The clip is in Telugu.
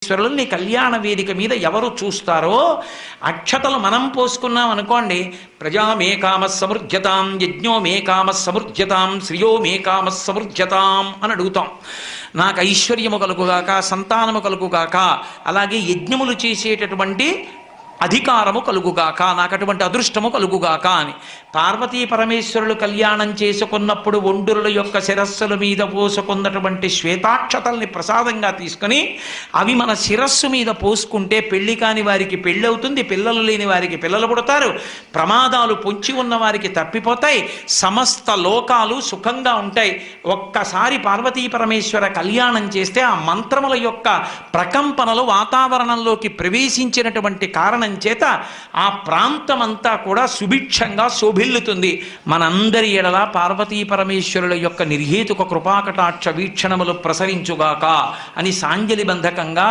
పరమేశ్వరుల్ని కళ్యాణ వేదిక మీద ఎవరు చూస్తారో, అక్షతలు మనం పోసుకున్నాం అనుకోండి, ప్రజామే కామ సమృజ్యతాం, యజ్ఞోమే కామ సమృజ్యతాం, శ్రియోమే కామ సమృజ్యతాం అని అడుగుతాం. నాకు ఐశ్వర్యము కలుగుగాక, సంతానము కలుగుగాక, అలాగే యజ్ఞములు చేసేటటువంటి అధికారము కలుగుగాక, నాకు అటువంటి అదృష్టము కలుగుగాక అని. పార్వతీ పరమేశ్వరులు కళ్యాణం చేసుకున్నప్పుడు ఒండురుల యొక్క శిరస్సుల మీద పోసుకున్నటువంటి శ్వేతాక్షతల్ని ప్రసాదంగా తీసుకుని అవి మన శిరస్సు మీద పోసుకుంటే పెళ్లి కాని వారికి పెళ్ళి అవుతుంది, పిల్లలు లేని వారికి పిల్లలు పుడతారు, ప్రమాదాలు పొంచి ఉన్న వారికి తప్పిపోతాయి, సమస్త లోకాలు సుఖంగా ఉంటాయి. ఒక్కసారి పార్వతీ పరమేశ్వర కళ్యాణం చేస్తే ఆ మంత్రముల యొక్క ప్రకంపనలు వాతావరణంలోకి ప్రవేశించినటువంటి కారణం చేత ఆ ప్రాంతమంతా కూడా సుభిక్షంగా శోభిల్లుతుంది. మనందరి ఎడల పార్వతీ పరమేశ్వరుల యొక్క నిర్హేతుక కృపాకటాక్ష వీక్షణములు ప్రసరించుగాక అని సాంజలి బంధకంగా